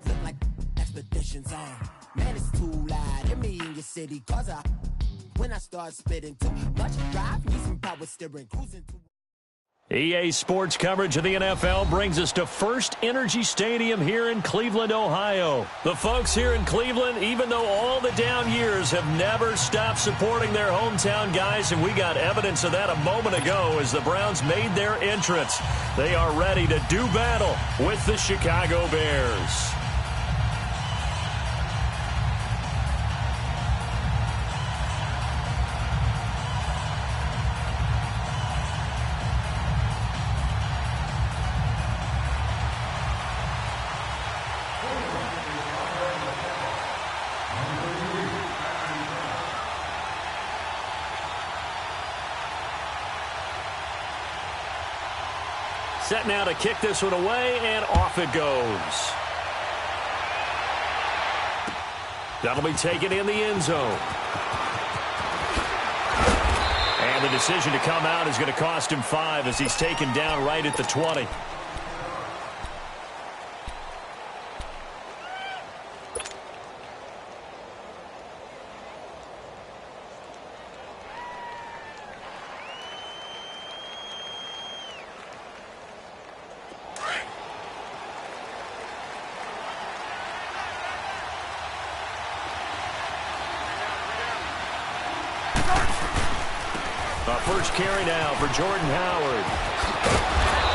Look like expeditions on. Man, it's too loud in me in your city. Cause when I start spitting too much drive, need some power steering, cruising too. EA Sports coverage of the NFL brings us to First Energy Stadium here in Cleveland, Ohio. The folks here in Cleveland, even though all the down years, have never stopped supporting their hometown guys, and we got evidence of that a moment ago as the Browns made their entrance. They are ready to do battle with the Chicago Bears. Set now to kick this one away, and off it goes. That'll be taken in the end zone. And the decision to come out is going to cost him 5 as he's taken down right at the 20. First carry now for Jordan Howard.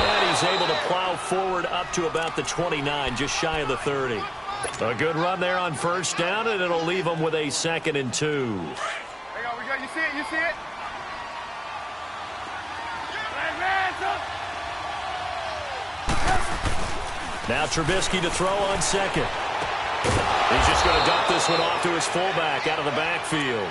And he's able to plow forward up to about the 29, just shy of the 30. A good run there on first down, and it'll leave him with a 2nd and 2. Hang on, we got, you see it, you see it? Now Trubisky to throw on second. He's just going to dump this one off to his fullback out of the backfield.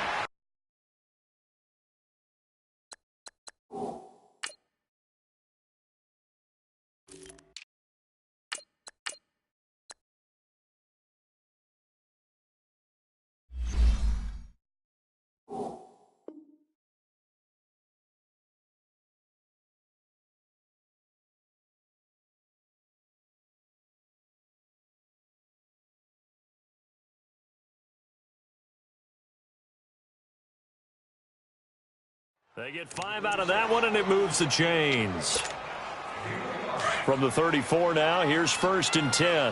They get 5 out of that one, and it moves the chains. From the 34 now, here's 1st and 10.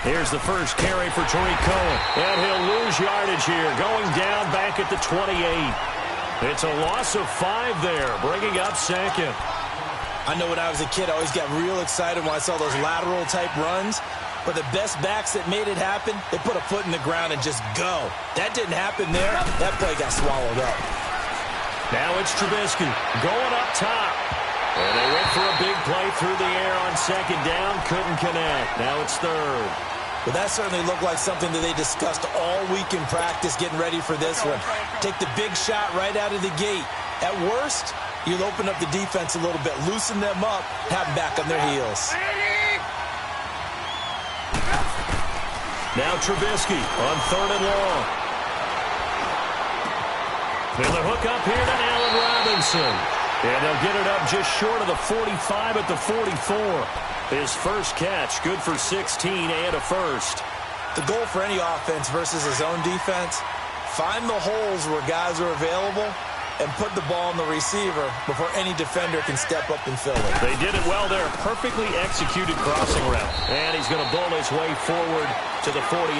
Here's the first carry for Tariq Cohen. And he'll lose yardage here, going down back at the 28. It's a loss of 5 there, bringing up 2nd. I know when I was a kid, I always got real excited when I saw those lateral-type runs. But the best backs that made it happen, they put a foot in the ground and just go. That didn't happen there. That play got swallowed up. Now it's Trubisky going up top. And they went for a big play through the air on 2nd down. Couldn't connect. Now it's 3rd. Well, that certainly looked like something that they discussed all week in practice getting ready for this one. Take the big shot right out of the gate. At worst, you'll open up the defense a little bit, loosen them up, have them back on their heels. Now Trubisky on 3rd and long. And the hook up here to Allen Robinson. And they'll get it up just short of the 45 at the 44. His first catch, good for 16 and a first. The goal for any offense versus his own defense, find the holes where guys are available and put the ball on the receiver before any defender can step up and fill it. They did it well there. Perfectly executed crossing route. And he's going to bull his way forward to the 48.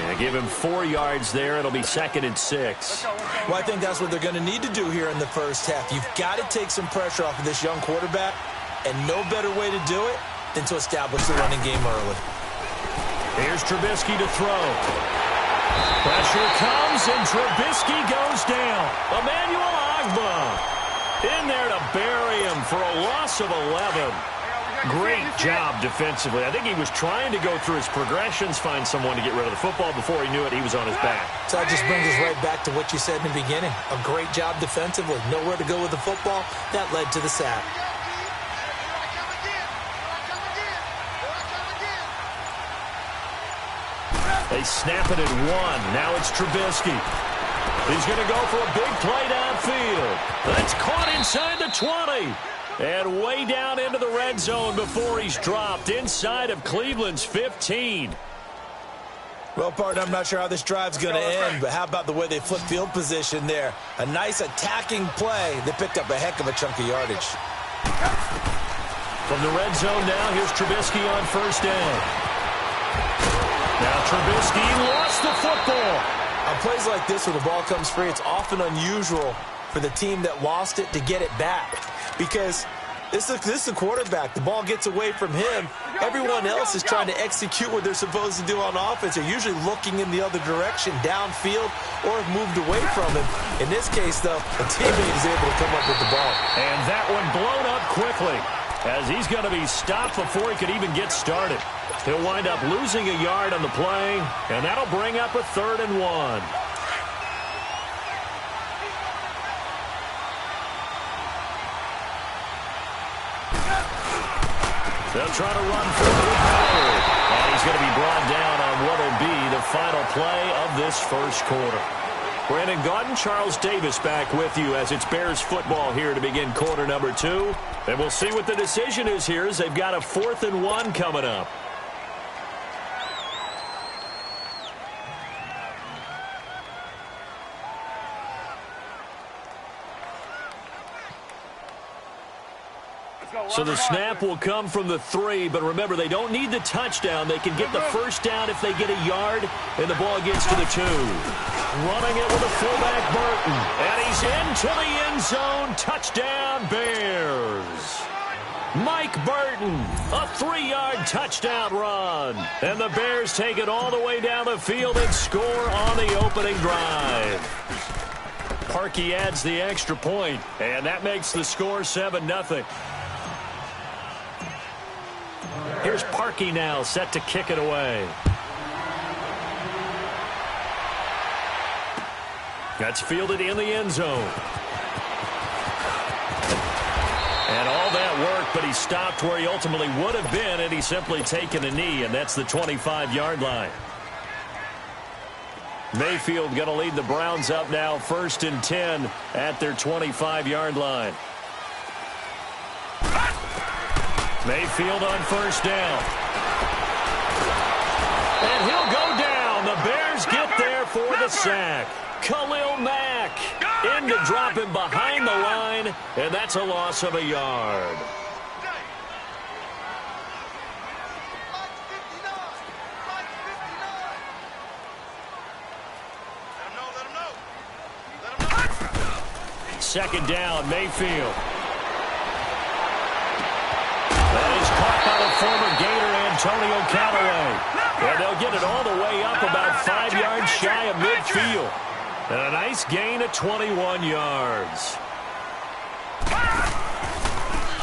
And give him 4 yards there. It'll be 2nd and 6. Well, I think that's what they're going to need to do here in the first half. You've got to take some pressure off of this young quarterback, and no better way to do it than to establish the running game early. Here's Trubisky to throw. Pressure comes, and Trubisky goes down. Emmanuel Ogbah in there to bury him for a loss of 11. Great job defensively. I think he was trying to go through his progressions, find someone to get rid of the football. Before he knew it, he was on his back. So that just brings us right back to what you said in the beginning. A great job defensively. Nowhere to go with the football. That led to the sack. They snap it at 1. Now it's Trubisky. He's going to go for a big play downfield. That's caught inside the 20. And way down into the red zone before he's dropped inside of Cleveland's 15. Well, partner, I'm not sure how this drive's going to end, but how about the way they flip field position there? A nice attacking play. They picked up a heck of a chunk of yardage. From the red zone now, here's Trubisky on first down. Now Trubisky lost the football. On plays like this where the ball comes free, it's often unusual for the team that lost it to get it back. Because this is the quarterback. The ball gets away from him. Everyone else is trying to execute what they're supposed to do on offense. They're usually looking in the other direction, downfield, or have moved away from him. In this case, though, a teammate is able to come up with the ball. And that one blown up quickly, as he's going to be stopped before he could even get started. He'll wind up losing a yard on the play, and that'll bring up a 3rd and 1. They'll try to run forward. And he's going to be brought down on what will be the final play of this first quarter. Brandon Gaudin, Charles Davis back with you as it's Bears football here to begin quarter number 2. And we'll see what the decision is here as they've got a 4th and 1 coming up. So the snap will come from the 3, but remember, they don't need the touchdown. They can get the first down if they get a yard, and the ball gets to the 2. Running it with a fullback, Burton. And he's into the end zone. Touchdown, Bears. Mike Burton, a 3-yard touchdown run. And the Bears take it all the way down the field and score on the opening drive. Parkey adds the extra point, and that makes the score 7-0. Here's Parkey now, set to kick it away. That's fielded in the end zone. And all that work, but he stopped where he ultimately would have been, and he's simply taken a knee, and that's the 25-yard line. Mayfield going to lead the Browns up now, 1st and 10 at their 25-yard line. Mayfield on first down. And he'll go down. The Bears get there for the sack. Khalil Mack in to drop him behind the line, and that's a loss of a yard. Second down, Mayfield. That is caught by the former Gator, Antonio Callaway. And they'll get it all the way up about 5 yards shy of midfield. And a nice gain of 21 yards.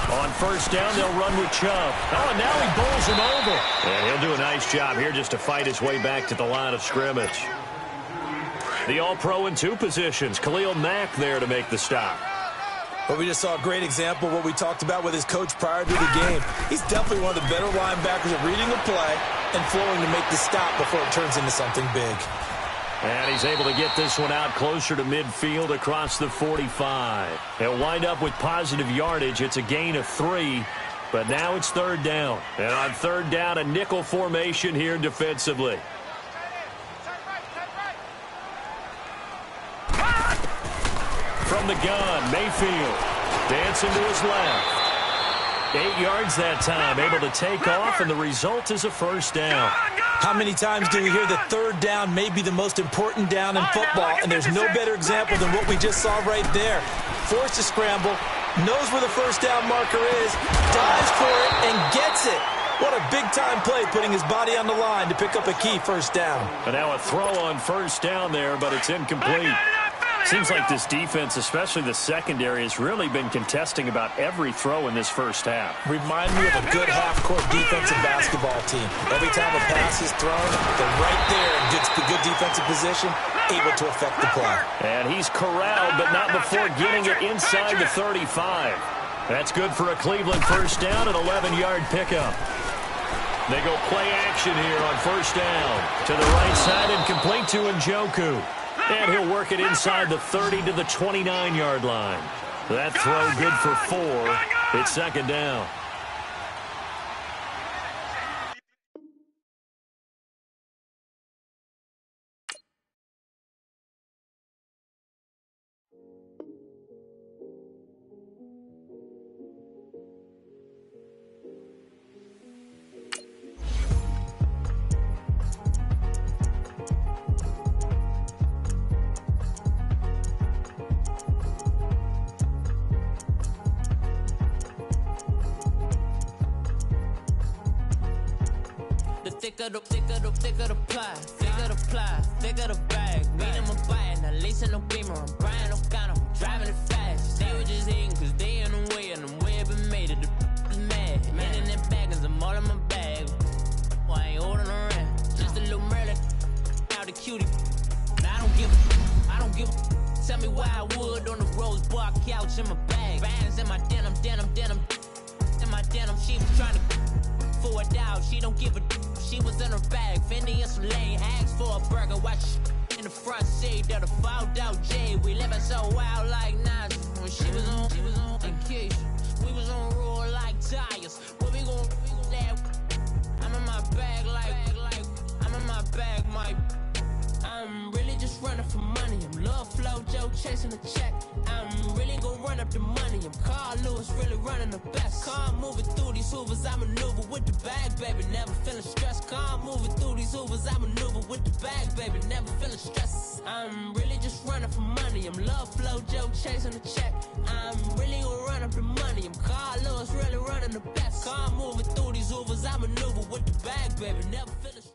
On first down, they'll run with Chubb. Oh, and now he bowls him over. And he'll do a nice job here just to fight his way back to the line of scrimmage. The All-Pro in 2 positions. Khalil Mack there to make the stop. Well, we just saw a great example of what we talked about with his coach prior to the game. He's definitely one of the better linebackers at reading a play and flowing to make the stop before it turns into something big. And he's able to get this one out closer to midfield across the 45. He'll wind up with positive yardage. It's a gain of 3, but now it's 3rd down. And on 3rd down, a nickel formation here defensively. From the gun, Mayfield dancing to his left. 8 yards that time, able to take off, and the result is a first down. How many times do we hear that 3rd down may be the most important down in football, and there's no better example than what we just saw right there. Forced to scramble, knows where the first down marker is, dives for it, and gets it. What a big-time play, putting his body on the line to pick up a key first down. And now a throw on first down there, but it's incomplete. Seems like this defense, especially the secondary, has really been contesting about every throw in this first half. Remind me of a good half-court defensive basketball team. Every time a pass is thrown, they're right there in good defensive position, able to affect the play. And he's corralled, but not before getting it inside the 35. That's good for a Cleveland first down, an 11-yard pickup. They go play action here on first down. To the right side and complete to Njoku. And he'll work it inside the 30 to the 29-yard line. That throw good for 4. It's second down. Thicker the pie, thicker the bag. Mean I'm a buyer, now lacing no beamer. I'm Brian O'Connor, driving it fast. They were just hating cause they in the way, and I'm way up and made it. The is mad. And in them baggins, I'm all in my bag. Well, I ain't holding around. Just a little Merlin, out the cutie. I don't give a. Tell me why I would on the rose bar couch in my bag. Bands in my denim. In my denim, she was trying to for it out. She don't give a. She was in her bag, Fendi and some lane hags for a burger. Watch in the front seat of the fouled out J. We living so wild like Nas. When she was on vacation, we was on roll like tires. What we gon' let? I'm in my bag like I'm in my bag, my. I'm really just running for money. I'm Love Flow Joe chasing the check. I'm really gon' run up the money. I'm Carl Lewis, really running the best. Car moving through these hoovers, I maneuver with the bag, baby. Never feeling stressed. Car moving through these hoovers, I maneuver with the bag, baby. Never feeling stressed. I'm really just running for money. I'm Love Flow Joe chasing the check. I'm really gon' run up the money. I'm Carl Lewis, really running the best. Car moving through these hoovers, I maneuver with the bag, baby. Never feeling stressed.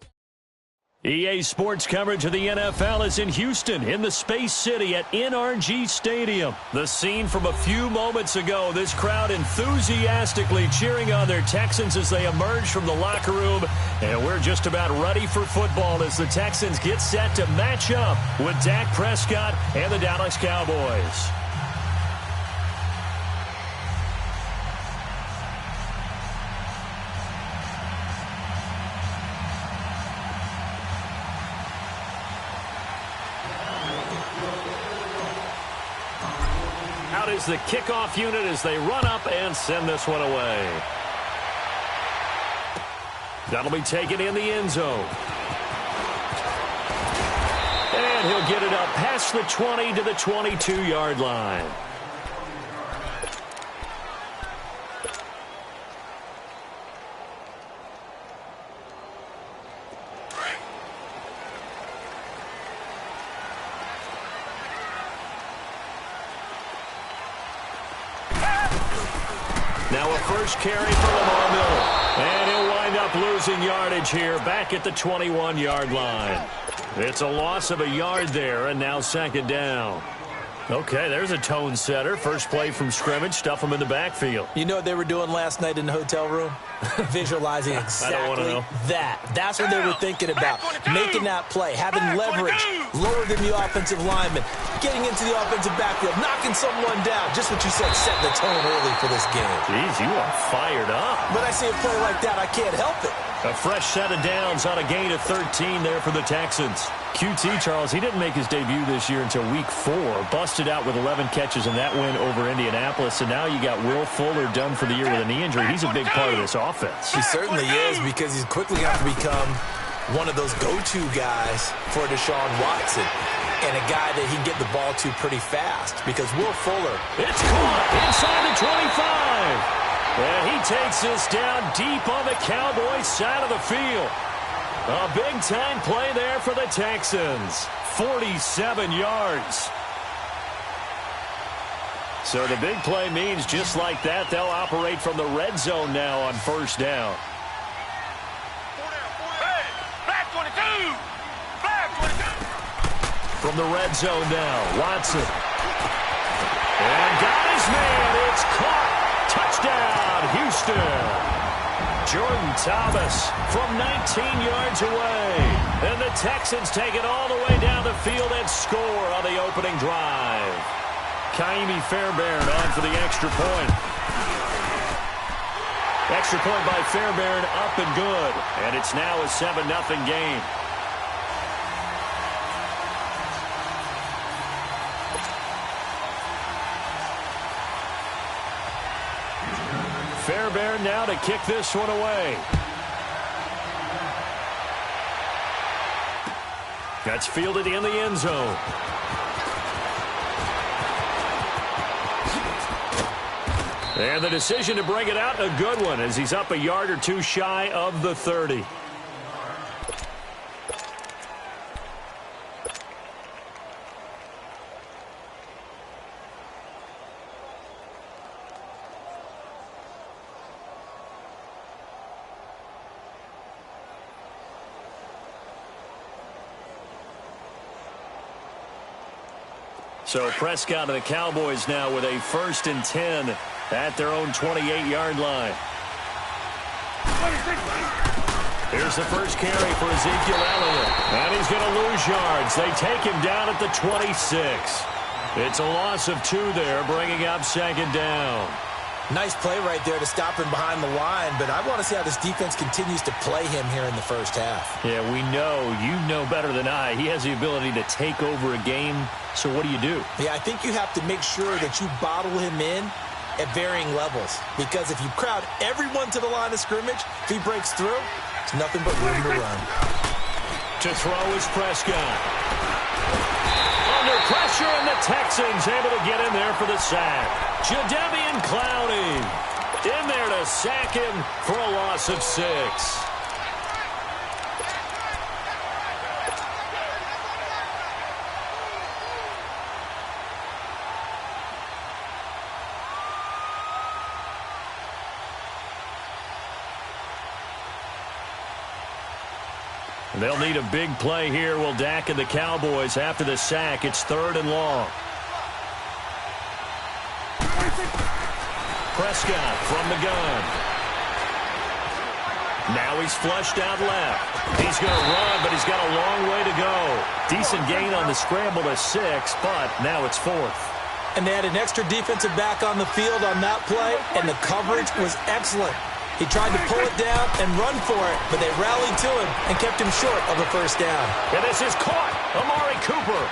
EA Sports coverage of the NFL is in Houston, in the Space City at NRG Stadium. The scene from a few moments ago, this crowd enthusiastically cheering on their Texans as they emerge from the locker room. And we're just about ready for football as the Texans get set to match up with Dak Prescott and the Dallas Cowboys. Out is the kickoff unit as they run up and send this one away. That'll be taken in the end zone. And he'll get it up past the 20 to the 22-yard line. Now a first carry for Lamar Miller. And he'll wind up losing yardage here back at the 21-yard line. It's a loss of a yard there, and now second down. Okay, there's a tone setter. First play from scrimmage, stuff them in the backfield. You know what they were doing last night in the hotel room? Visualizing exactly that. That's what they were thinking about. Making that play, having leverage, lower than the offensive lineman, getting into the offensive backfield, knocking someone down. Just what you said, setting the tone early for this game. Jeez, you are fired up. When I see a play like that, I can't help it. A fresh set of downs on a gain of 13 there for the Texans. QT, Charles, he didn't make his debut this year until week 4. Busted out with 11 catches in that win over Indianapolis. And now you got Will Fuller done for the year with a knee injury. He's a big part of this offense. He certainly is, because he's quickly going to become one of those go-to guys for Deshaun Watson. And a guy that he can get the ball to pretty fast, because Will Fuller. It's caught inside the 25. And he takes this down deep on the Cowboys side of the field. A big-time play there for the Texans. 47 yards. So the big play means just like that, they'll operate from the red zone now on first down. Hey, flag 22! Flag 22! From the red zone now, Watson. And got his man. It's caught. Touchdown, Houston. Jordan Thomas from 19 yards away. And the Texans take it all the way down the field and score on the opening drive. Kaimi Fairbairn on for the extra point. Extra point by Fairbairn, up and good. And it's now a 7-0 game. Fairbairn now to kick this one away. That's fielded in the end zone. And the decision to bring it out, a good one, as he's up a yard or two shy of the 30. So Prescott and the Cowboys now with a 1st and 10 at their own 28-yard line. Here's the first carry for Ezekiel Elliott. And he's going to lose yards. They take him down at the 26. It's a loss of 2 there, bringing up 2nd down. Nice play right there to stop him behind the line, but I want to see how this defense continues to play him here in the first half. Yeah, we know. You know better than I. He has the ability to take over a game. So what do? Yeah, I think you have to make sure that you bottle him in at varying levels. Because if you crowd everyone to the line of scrimmage, if he breaks through, it's nothing but room to run. To throw is Prescott. Under pressure, and the Texans able to get in there for the sack. Jadeveon Clowney in there to sack him for a loss of 6. They'll need a big play here. Will Dak and the Cowboys after the sack. It's 3rd and long. Prescott from the gun. Now he's flushed out left. He's going to run, but he's got a long way to go. Decent gain on the scramble to 6, but now it's 4th. And they had an extra defensive back on the field on that play, and the coverage was excellent. He tried to pull it down and run for it, but they rallied to him and kept him short of a 1st down. And this is caught. Amari Cooper.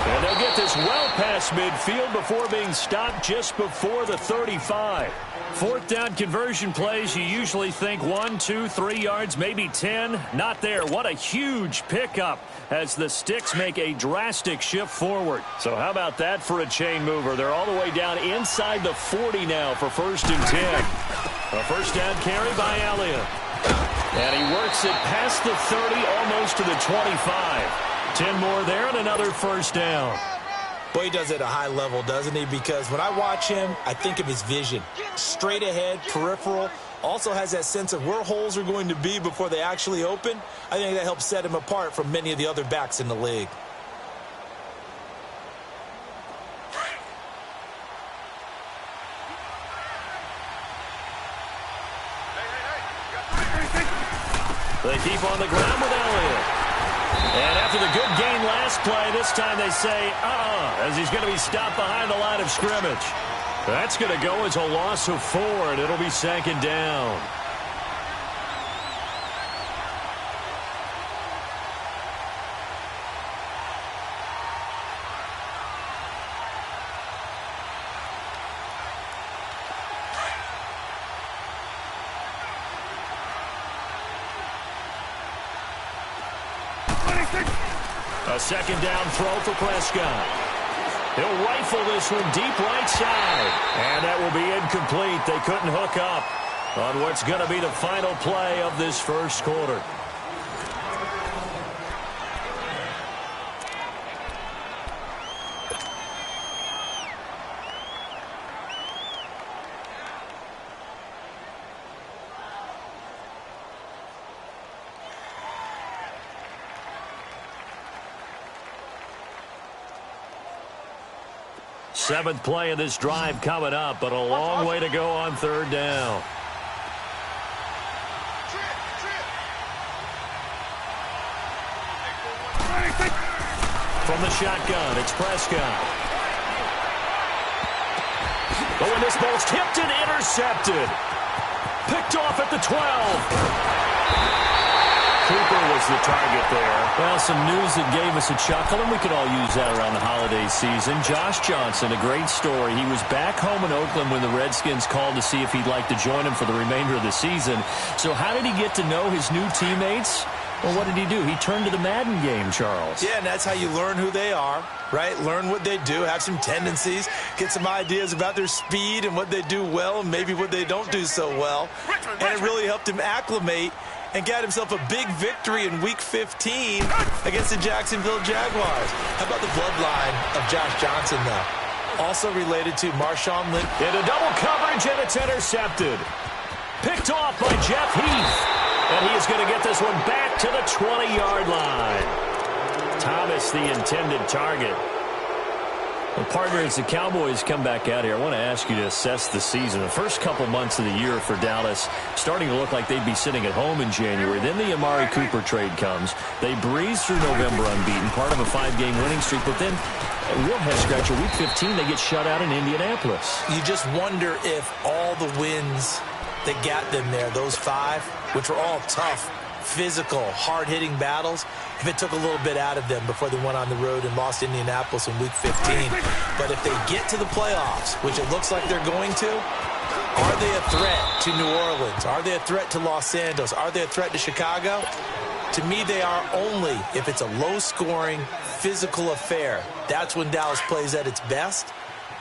And they'll get this well past midfield before being stopped just before the 35. 4th down conversion plays, you usually think 1, 2, 3 yards, maybe 10. Not there. What a huge pickup as the Sticks make a drastic shift forward. So how about that for a chain mover? They're all the way down inside the 40 now for 1st and 10. A 1st down carry by Elliott. And he works it past the 30, almost to the 25. 10 more there and another 1st down. Boy, he does it at a high level, doesn't he? Because when I watch him, I think of his vision. Straight ahead, peripheral. Also has that sense of where holes are going to be before they actually open. I think that helps set him apart from many of the other backs in the league. They keep on the ground with Elliott. And after the good gain last play, this time they say, as he's going to be stopped behind the line of scrimmage. That's going to go as a loss of 4, and it'll be 2nd down. A 2nd down throw for Prescott. He'll rifle this one deep right side. And that will be incomplete. They couldn't hook up on what's going to be the final play of this 1st quarter. Seventh play of this drive coming up, but a long way to go on 3rd down. From the shotgun, it's Prescott. But when this ball's tipped and intercepted. Picked off at the 12. Cooper was the target there. Well, some news that gave us a chuckle, and we could all use that around the holiday season. Josh Johnson, a great story. He was back home in Oakland when the Redskins called to see if he'd like to join him for the remainder of the season. So how did he get to know his new teammates? Well, what did he do? He turned to the Madden game, Charles. Yeah, and that's how you learn who they are, right? Learn what they do, have some tendencies, get some ideas about their speed and what they do well and maybe what they don't do so well. And it really helped him acclimate and got himself a big victory in Week 15 against the Jacksonville Jaguars. How about the bloodline of Josh Johnson, though? Also related to Marshawn Lynch. Into double coverage, and it's intercepted. Picked off by Jeff Heath. And he is going to get this one back to the 20-yard line. Thomas, the intended target. Well, partner, as the Cowboys come back out here, I want to ask you to assess the season. The first couple months of the year for Dallas starting to look like they'd be sitting at home in January. Then the Amari Cooper trade comes. They breeze through November unbeaten, part of a 5-game winning streak. But then, a real head-scratcher, Week 15, they get shut out in Indianapolis. You just wonder if all the wins that got them there, those 5, which were all tough, physical, hard-hitting battles, if it took a little bit out of them before they went on the road and lost Indianapolis in Week 15. But if they get to the playoffs, which it looks like they're going to, are they a threat to New Orleans? Are they a threat to Los Angeles? Are they a threat to Chicago? To me, they are only if it's a low-scoring, physical affair. That's when Dallas plays at its best.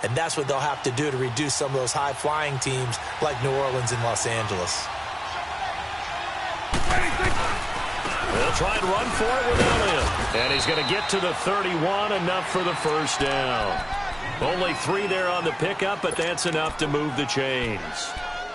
And that's what they'll have to do to reduce some of those high-flying teams like New Orleans and Los Angeles. They'll try and run for it with Elliott. And he's going to get to the 31, enough for the first down. Only 3 there on the pickup, but that's enough to move the chains.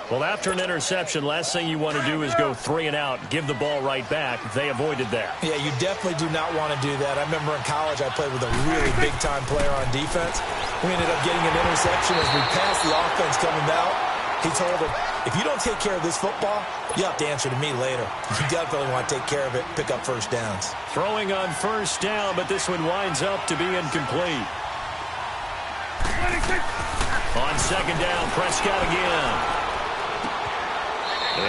Well, after an interception, last thing you want to do is go 3 and out, give the ball right back. They avoided that. Yeah, you definitely do not want to do that. I remember in college I played with a really big-time player on defense. We ended up getting an interception as we passed the offense coming out. He told him, if you don't take care of this football, you have to answer to me later. You definitely want to take care of it, pick up first downs. Throwing on first down, but this one winds up to be incomplete. On second down, Prescott again.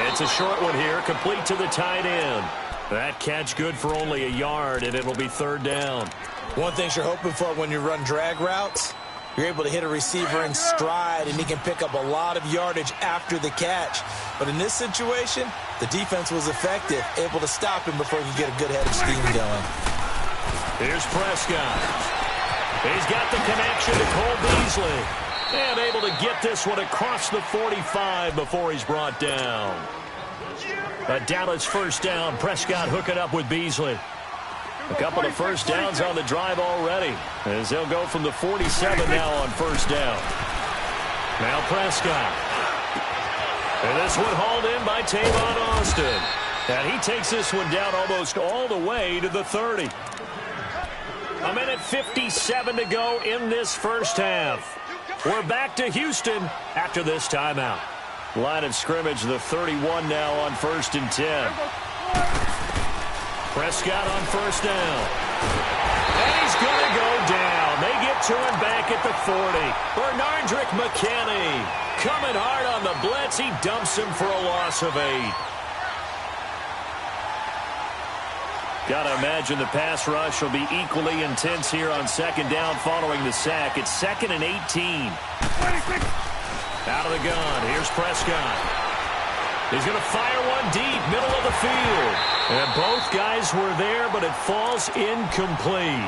It's a short one here, complete to the tight end. That catch good for only a yard, and it'll be third down. One thing you're hoping for when you run drag routes, you're able to hit a receiver in stride, and he can pick up a lot of yardage after the catch. But in this situation, the defense was effective, able to stop him before he could get a good head of steam going. Here's Prescott. He's got the connection to Cole Beasley. And able to get this one across the 45 before he's brought down. A Dallas first down. Prescott hooking up with Beasley. A couple of first downs on the drive already, as they'll go from the 47 now on first down. Now Prescott. And this one hauled in by Tavon Austin. And he takes this one down almost all the way to the 30. A minute 57 to go in this first half. We're back to Houston after this timeout. Line of scrimmage, the 31 now on 1st and 10. Prescott on first down. And he's going to go down. They get to him back at the 40. Bernardrick McKinney coming hard on the blitz. He dumps him for a loss of 8. Got to imagine the pass rush will be equally intense here on second down following the sack. It's 2nd and 18. Out of the gun. Here's Prescott. He's going to fire one deep, middle of the field. And both guys were there, but it falls incomplete.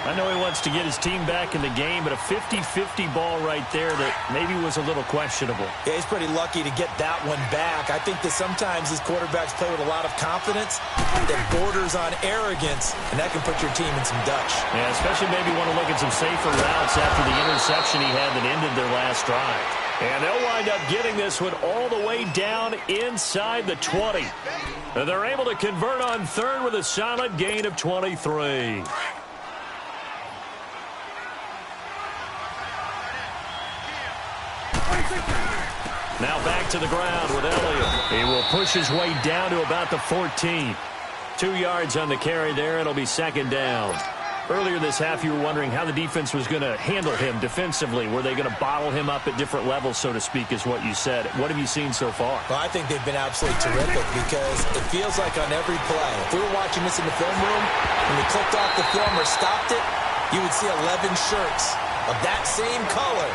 I know he wants to get his team back in the game, but a 50-50 ball right there that maybe was a little questionable. Yeah, he's pretty lucky to get that one back. I think that sometimes these quarterbacks play with a lot of confidence that borders on arrogance, and that can put your team in some Dutch. Yeah, especially maybe want to look at some safer routes after the interception he had that ended their last drive. And they'll wind up getting this one all the way down inside the 20. And they're able to convert on third with a solid gain of 23. Now back to the ground with Elliott. He will push his way down to about the 14. 2 yards on the carry there. It'll be second down. Earlier this half, you were wondering how the defense was going to handle him defensively. Were they going to bottle him up at different levels, so to speak, is what you said. What have you seen so far? Well, I think they've been absolutely terrific because it feels like on every play, if we were watching this in the film room, when we clicked off the film or stopped it, you would see 11 shirts of that same color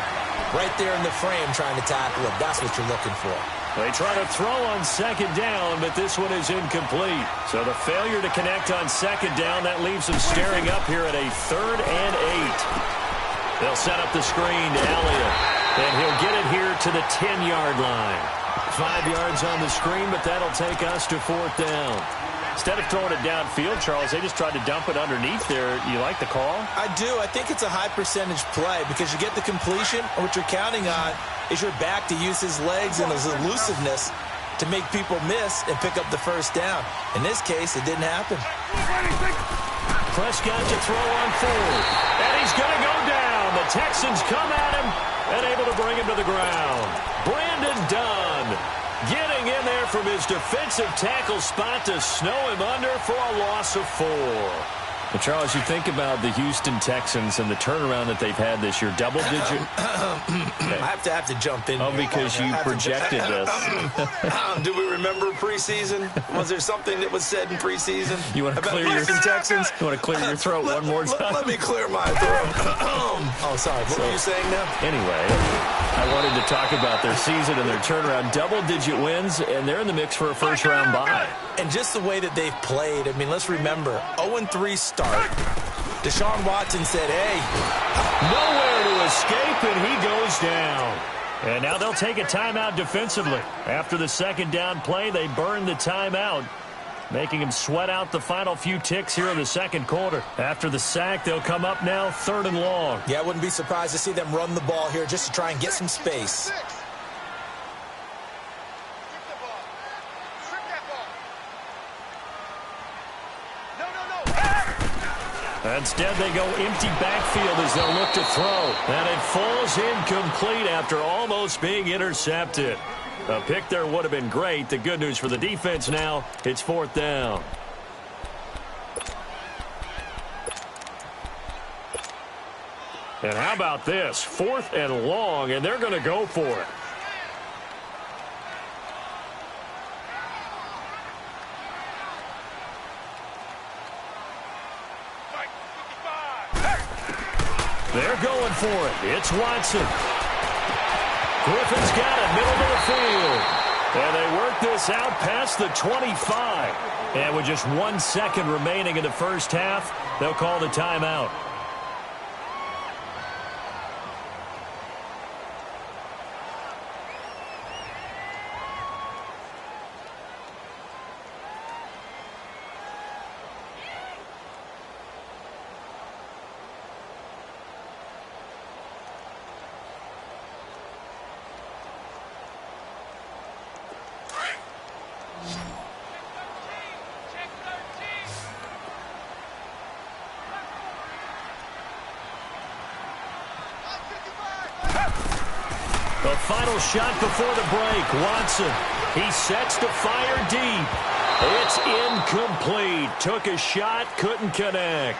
right there in the frame trying to tackle him. That's what you're looking for. They try to throw on second down, but this one is incomplete. So the failure to connect on second down, that leaves them staring up here at a 3rd and 8. They'll set up the screen to Elliott, and he'll get it here to the 10-yard line. 5 yards on the screen, but that'll take us to 4th down. Instead of throwing it downfield, Charles, they just tried to dump it underneath there. You like the call? I do. I think it's a high percentage play because you get the completion, and what you're counting on is your back to use his legs and his elusiveness to make people miss and pick up the first down. In this case, it didn't happen. Prescott to throw on 4th, and he's going to go down. The Texans come at him and able to bring him to the ground. Brandon Dunn getting in there from his defensive tackle spot to snow him under for a loss of 4. Well, Charles, you think about the Houston Texans and the turnaround that they've had this year, double-digit. I have to jump in. Oh, because you projected this. Do we remember preseason? Was there something that was said in preseason? You want to clear your Texans? You want to clear your throat one more time? Let me clear my throat. Oh, sorry. What were you saying now? Anyway, I wanted to talk about their season and their turnaround. Double-digit wins, and they're in the mix for a first-round bye. And just the way that they've played, I mean, let's remember, 0-3 start. Deshaun Watson said, hey. Nowhere to escape, and he goes down. And now they'll take a timeout defensively. After the second down play, they burn the timeout, making him sweat out the final few ticks here in the second quarter. After the sack, they'll come up now 3rd and long. Yeah, I wouldn't be surprised to see them run the ball here just to try and get some space. Instead, they go empty backfield as they'll look to throw. And it falls incomplete after almost being intercepted. A pick there would have been great. The good news for the defense now, it's 4th down. And how about this? 4th and long, and they're going to go for it. They're going for it. It's Watson. Griffin's got it, middle of the field. And they work this out past the 25. And with just 1 second remaining in the first half, they'll call the timeout. The final shot before the break. Watson. He sets to fire deep. It's incomplete. Took a shot, couldn't connect.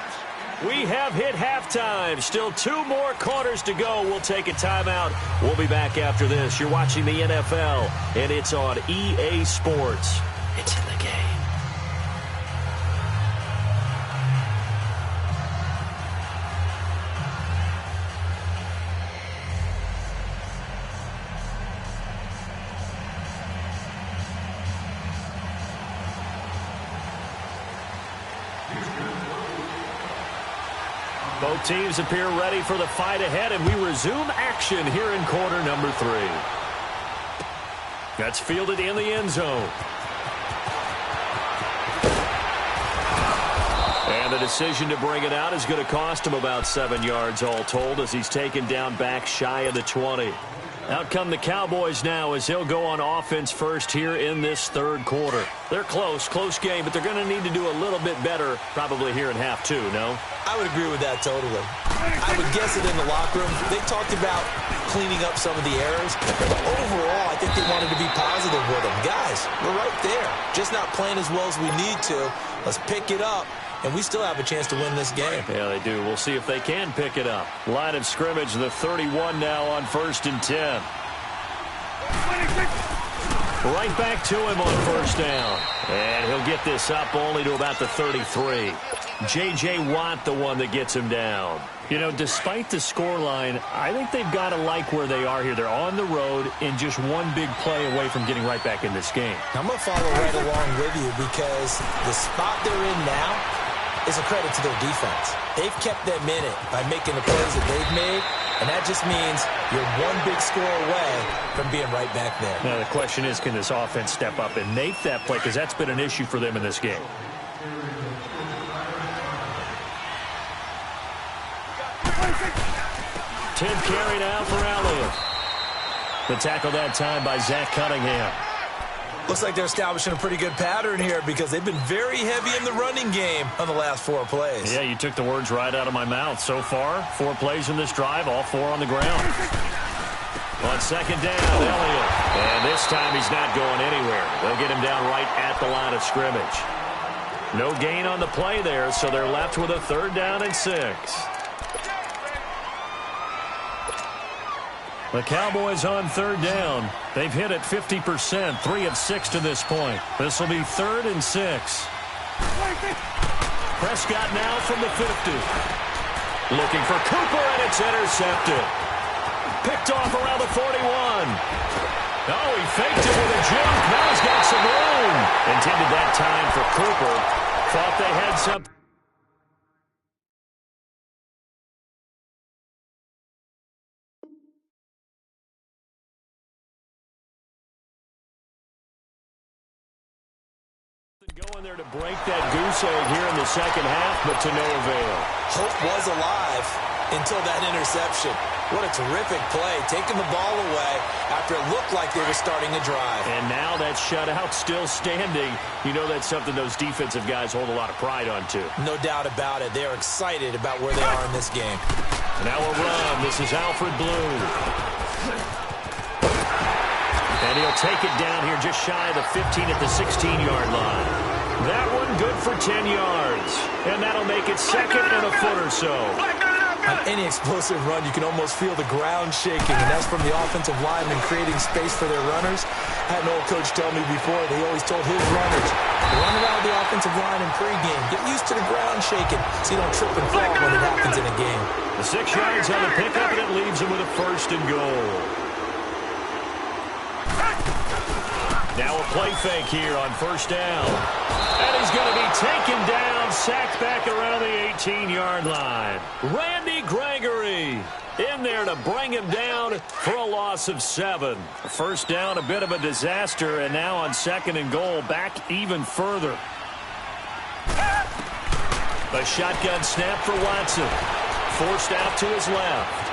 We have hit halftime. Still 2 more quarters to go. We'll take a timeout. We'll be back after this. You're watching the NFL, and it's on EA Sports. It's in the game. Both teams appear ready for the fight ahead, and we resume action here in quarter number 3. That's fielded in the end zone. And the decision to bring it out is going to cost him about 7 yards all told as he's taken down back shy of the 20. Out come the Cowboys now as they'll go on offense first here in this third quarter. They're close game, but they're going to need to do a little bit better probably here in half 2, no? I would agree with that totally. I would guess that in the locker room, they talked about cleaning up some of the errors. But overall, I think they wanted to be positive with them. Guys, we're right there. Just not playing as well as we need to. Let's pick it up and we still have a chance to win this game. Yeah, they do. We'll see if they can pick it up. Line of scrimmage, the 31 now on 1st and 10. Right back to him on 1st down. And he'll get this up only to about the 33. J.J. Watt, the one that gets him down. You know, despite the scoreline, I think they've got to like where they are here. They're on the road and just one big play away from getting right back in this game. I'm going to follow right along with you because the spot they're in now is a credit to their defense. They've kept them in it by making the plays that they've made, and that just means you're one big score away from being right back there. Now, the question is, can this offense step up and make that play? Because that's been an issue for them in this game. Tenth carry now for Elliott. The tackle that time by Zach Cunningham. Looks like they're establishing a pretty good pattern here because they've been very heavy in the running game on the last 4 plays. Yeah, you took the words right out of my mouth. So far, 4 plays in this drive, all 4 on the ground. On 2nd down, Elliott. And this time he's not going anywhere. They'll get him down right at the line of scrimmage. No gain on the play there, so they're left with a 3rd down and 6. The Cowboys on 3rd down. They've hit it 50%, 3 of 6 to this point. This will be 3rd and 6. Prescott now from the 50. Looking for Cooper, and it's intercepted. Picked off around the 41. Oh, he faked it with a juke. Now he's got some room. Intended that time for Cooper. Thought they had something. Going there to break that goose egg here in the 2nd half, but to no avail. Hope was alive until that interception. What a terrific play, taking the ball away after it looked like they were starting a drive. And now that shutout still standing. You know that's something those defensive guys hold a lot of pride on, too. No doubt about it. They're excited about where they are in this game. Now a run. This is Alfred Blue. And he'll take it down here just shy of the 15 at the 16-yard line. That one good for 10 yards. And that'll make it 2nd and a foot or so. On any explosive run, you can almost feel the ground shaking, and that's from the offensive linemen creating space for their runners. I had an old coach tell me before, they always told his runners, run around the offensive line in pregame. Get used to the ground shaking so you don't trip and fall when it happens in a game. The 6 yards on the pickup, and it leaves him with a 1st and goal. Now a play fake here on 1st down. And he's going to be taken down, sacked back around the 18-yard line. Randy Gregory in there to bring him down for a loss of 7. 1st down, a bit of a disaster, and now on 2nd and goal, back even further. A shotgun snap for Watson. Forced out to his left.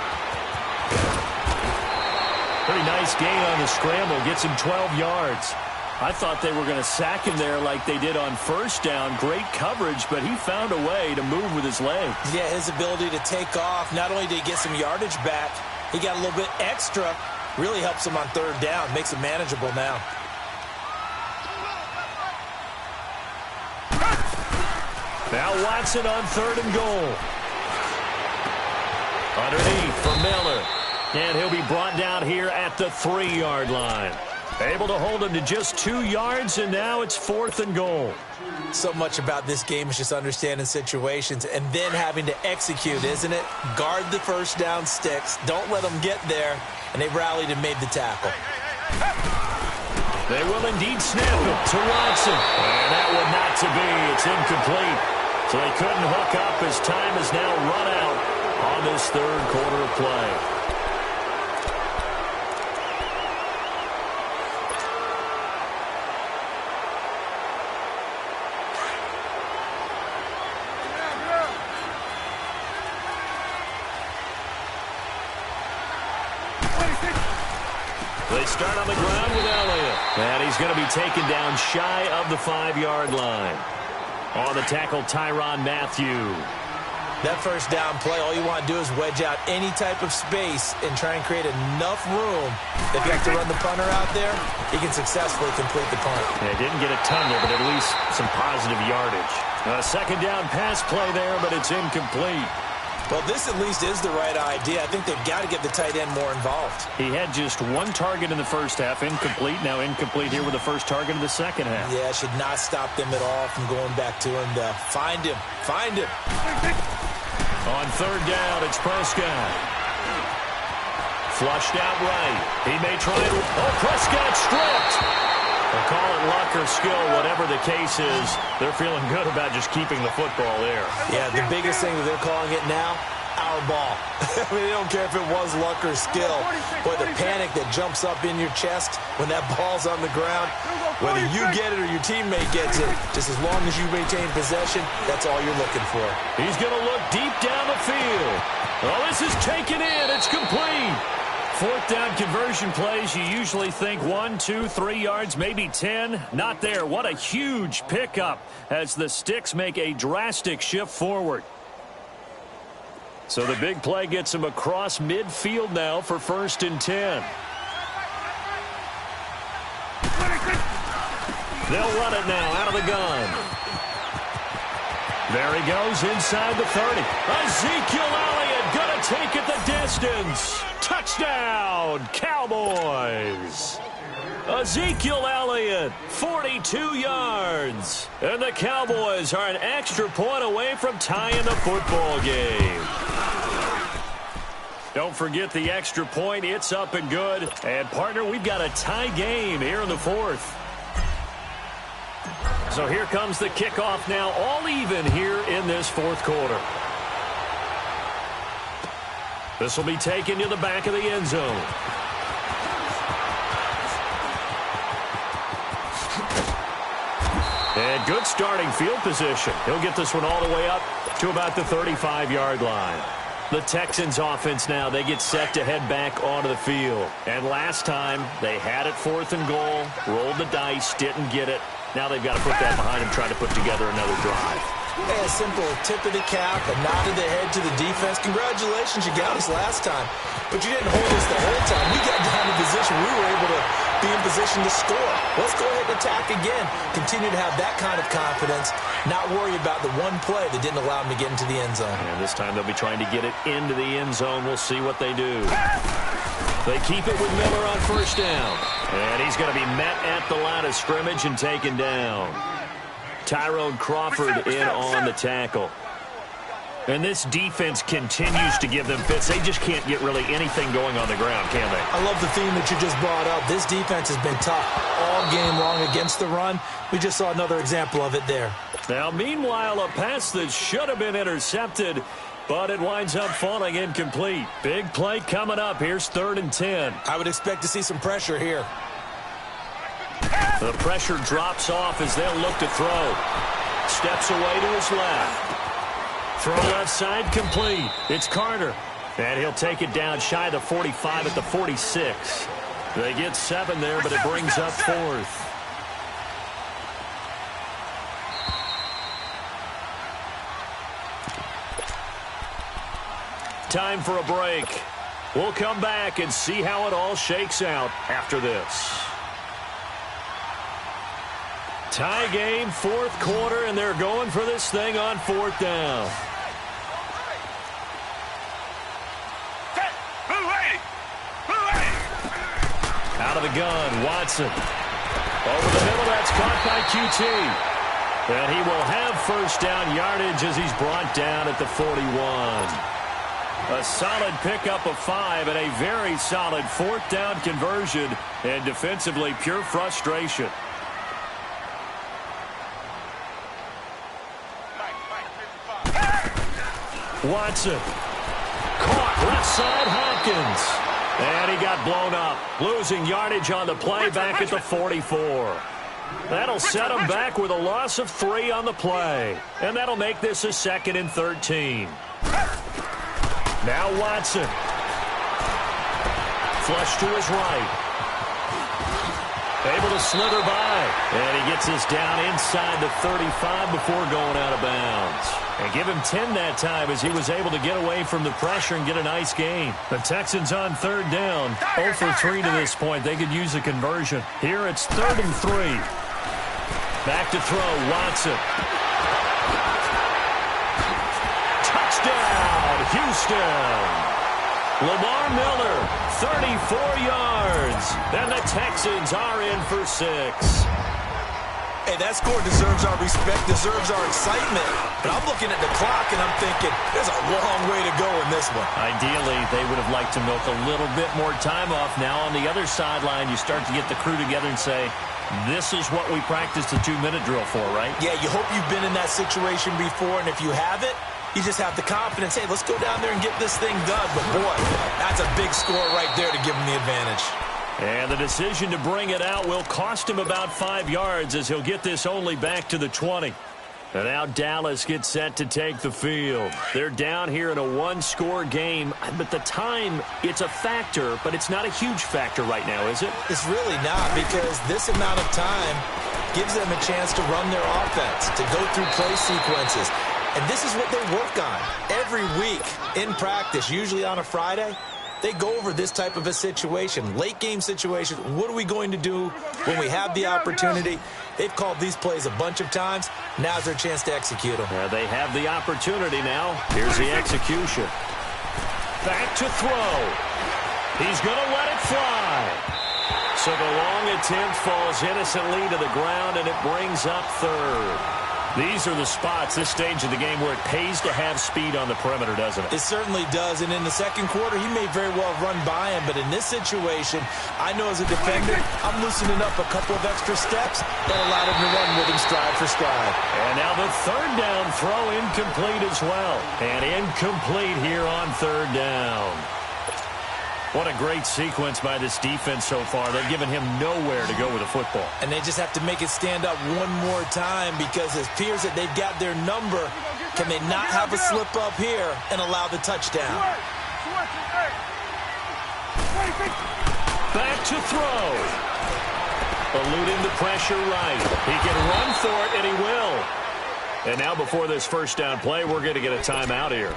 Pretty nice gain on the scramble. Gets him 12 yards. I thought they were going to sack him there like they did on 1st down. Great coverage, but he found a way to move with his legs. Yeah, his ability to take off. Not only did he get some yardage back, he got a little bit extra. Really helps him on 3rd down. Makes it manageable now. Now Watson on 3rd and goal. Underneath for Miller. And he'll be brought down here at the 3-yard line. Able to hold him to just 2 yards, and now it's 4th and goal. So much about this game is just understanding situations and then having to execute, isn't it? Guard the 1st down sticks. Don't let them get there. And they rallied and made the tackle. They will indeed snap it to Watson. And that one not to be. It's incomplete. So they couldn't hook up as time is now run out on this 3rd quarter of play. They start on the ground with Elliott. And he's going to be taken down shy of the 5-yard line. On the tackle, Tyrann Mathieu. That 1st down play, all you want to do is wedge out any type of space and try and create enough room. If you have to run the punter out there, he can successfully complete the punt. Yeah, didn't get a ton there, but at least some positive yardage. A second down pass play there, but it's incomplete. Well, this at least is the right idea. I think they've got to get the tight end more involved. He had just one target in the first half, incomplete. Now incomplete here with the first target of the second half. Yeah, should not stop them at all from going back to him to find him. Find him. On third down, it's Prescott. Flushed out right. He may try to... Oh, Prescott stripped. They'll call it luck or skill, whatever the case is. They're feeling good about just keeping the football there. Yeah, the biggest thing that they're calling it now, our ball. I mean, they don't care if it was luck or skill. Boy, the panic that jumps up in your chest when that ball's on the ground, whether you get it or your teammate gets it, just as long as you maintain possession, that's all you're looking for. He's going to look deep down the field. Oh, this is taken in. It's complete. Fourth down conversion plays, you usually think 1, 2, 3 yards, maybe 10. Not there. What a huge pickup as the Sticks make a drastic shift forward. So the big play gets him across midfield now for 1st and 10. They'll run it now out of the gun. There he goes inside the 30. Ezekiel Elliott going to take it the distance. Touchdown, Cowboys. Ezekiel Elliott, 42 yards. And the Cowboys are an extra point away from tying the football game. Don't forget the extra point. It's up and good. And, partner, we've got a tie game here in the fourth. So here comes the kickoff now, all even here in this fourth quarter. This will be taken to the back of the end zone. And good starting field position. He'll get this one all the way up to about the 35-yard line. The Texans offense now, they get set to head back onto the field. And last time, they had it 4th and goal, rolled the dice, didn't get it. Now they've got to put that behind them, try to put together another drive. Yeah, a simple tip of the cap, a nod of the head to the defense. Congratulations, you got us last time. But you didn't hold us the whole time. We got down in position. We were able to be in position to score. Let's go ahead and attack again. Continue to have that kind of confidence, not worry about the one play that didn't allow them to get into the end zone. And this time they'll be trying to get it into the end zone. We'll see what they do. They keep it with Miller on 1st down. And he's going to be met at the line of scrimmage and taken down. Tyrone Crawford in on the tackle. And this defense continues to give them fits. They just can't get really anything going on the ground, can they? I love the theme that you just brought up. This defense has been tough all game long against the run. We just saw another example of it there. Now, meanwhile, a pass that should have been intercepted, but it winds up falling incomplete. Big play coming up. Here's 3rd and 10. I would expect to see some pressure here. The pressure drops off as they'll look to throw. Steps away to his left. Throw left side complete. It's Carter. And he'll take it down shy of the 45 at the 46. They get 7 there, but it brings up 4th. Time for a break. We'll come back and see how it all shakes out after this. Tie game, 4th quarter, and they're going for this thing on 4th down. Out of the gun, Watson. Over the middle, that's caught by QT. And he will have 1st down yardage as he's brought down at the 41. A solid pickup of 5 and a very solid 4th down conversion. And defensively, pure frustration. Watson. Caught left side, Hopkins. And he got blown up. Losing yardage on the play back at the 44. That'll set him back with a loss of 3 on the play. And that'll make this a 2nd and 13. Now Watson. Flush to his right. Able to slither by. And he gets us down inside the 35 before going out of bounds. And give him 10 that time as he was able to get away from the pressure and get a nice gain. The Texans on 3rd down. 0 for 3 to this point. They could use a conversion. Here it's 3rd and 3. Back to throw, Watson. Houston. Lamar Miller, 34 yards. And the Texans are in for 6. Hey, that score deserves our respect, deserves our excitement. But I'm looking at the clock, and I'm thinking, there's a long way to go in this one. Ideally, they would have liked to milk a little bit more time off. Now on the other sideline, you start to get the crew together and say, this is what we practiced the 2-minute drill for, right? Yeah, you hope you've been in that situation before, and if you haven't, you just have the confidence, hey, let's go down there and get this thing done. But, boy, that's a big score right there to give them the advantage. And the decision to bring it out will cost him about 5 yards as he'll get this only back to the 20. And now Dallas gets set to take the field. They're down here in a one-score game. But the time, it's a factor, but it's not a huge factor right now, is it? It's really not, because this amount of time gives them a chance to run their offense, to go through play sequences. And this is what they work on every week in practice, usually on a Friday. They go over this type of a situation, late-game situation. What are we going to do when we have the opportunity? They've called these plays a bunch of times. Now's their chance to execute them. They have the opportunity now. Here's the execution. Back to throw. He's going to let it fly. So the long attempt falls innocently to the ground, and it brings up third. These are the spots, this stage of the game, where it pays to have speed on the perimeter, doesn't it? It certainly does, and in the second quarter, he may very well run by him, but in this situation, I know as a defender, I'm loosening up a couple of extra steps that allowed him to run with him stride for stride. And now the third down throw incomplete as well. And incomplete here on third down. What a great sequence by this defense so far. They've given him nowhere to go with the football. And they just have to make it stand up one more time, because it appears that they've got their number. Can they not have a slip up here and allow the touchdown? Back to throw. Eluding the pressure right. He can run for it, and he will. And now before this first down play, we're going to get a timeout here,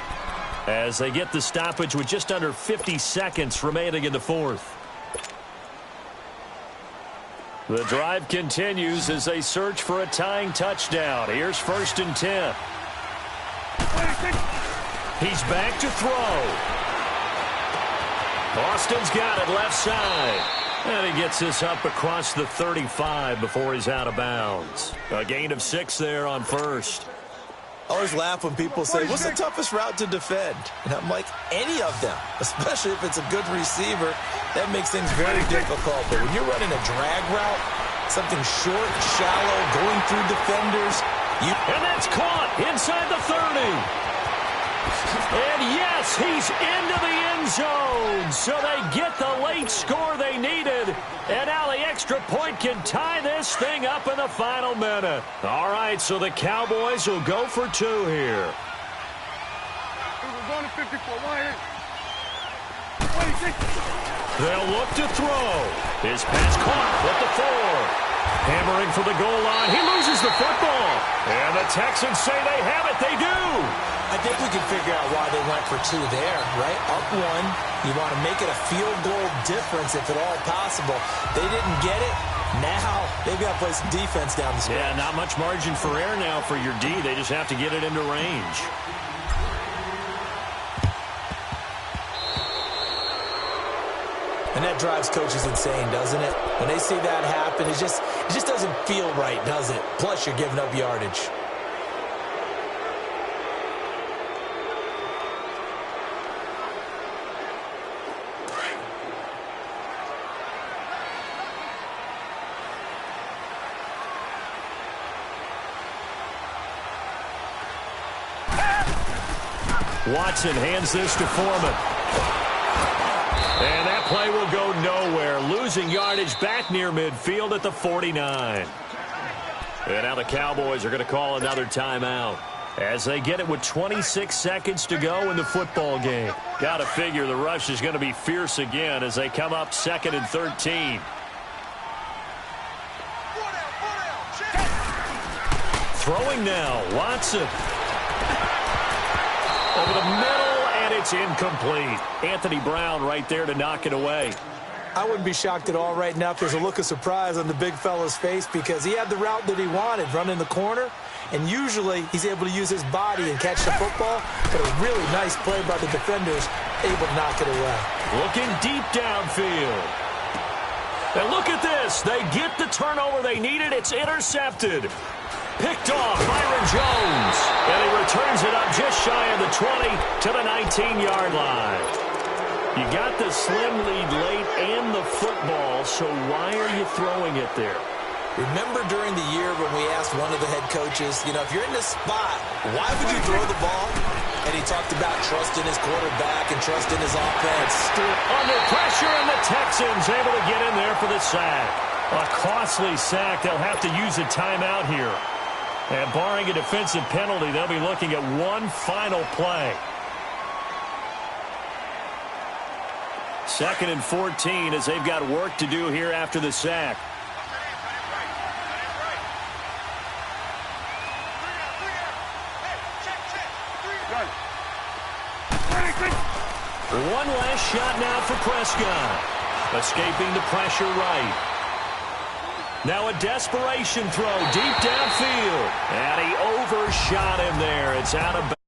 as they get the stoppage with just under 50 seconds remaining in the fourth. The drive continues as they search for a tying touchdown. Here's 1st and 10. He's back to throw. Austin's got it left side. And he gets this up across the 35 before he's out of bounds. A gain of 6 there on first. I always laugh when people say, what's the toughest route to defend? And I'm like, any of them, especially if it's a good receiver. That makes things very difficult. But when you're running a drag route, something short, shallow, going through defenders. And that's caught inside the 30. And yes, he's into the end zone. So they get the late score they needed. And now the extra point can tie this thing up in the final minute. All right, so the Cowboys will go for 2 here. They'll look to throw. His pass caught with the 4. Hammering for the goal line. He loses the football. And the Texans say they have it. They do. I think we can figure out why they went for 2 there, right? Up 1. You want to make it a field goal difference if at all possible. They didn't get it. Now they've got to play some defense down the stretch. Yeah, not much margin for error now for your D. They just have to get it into range. And that drives coaches insane, doesn't it? When they see that happen, it just doesn't feel right, does it? Plus, you're giving up yardage. Watson hands this to Foreman. And that play will go nowhere. Losing yardage back near midfield at the 49. And now the Cowboys are going to call another timeout as they get it with 26 seconds to go in the football game. Got to figure the rush is going to be fierce again as they come up 2nd and 13. Throwing now, Watson. Over the middle, and it's incomplete. Anthony Brown right there to knock it away. I wouldn't be shocked at all right now if there's a look of surprise on the big fella's face, because he had the route that he wanted, running the corner. and usually he's able to use his body and catch the football, but a really nice play by the defenders, able to knock it away. Looking deep downfield. And look at this. They get the turnover they needed. It's intercepted. Picked off Byron Jones. And he returns it up just shy of the 20 to the 19-yard line. You got the slim lead late and the football, so why are you throwing it there? Remember during the year when we asked one of the head coaches, if you're in this spot, why would you throw the ball? And he talked about trusting his quarterback and trusting his offense. Under pressure, and the Texans able to get in there for the sack. A costly sack. They'll have to use a timeout here. And barring a defensive penalty, they'll be looking at one final play. 2nd and 14 as they've got work to do here after the sack. One last shot now for Prescott. Escaping the pressure right. Now a desperation throw deep downfield. And he overshot him there. It's out of bounds.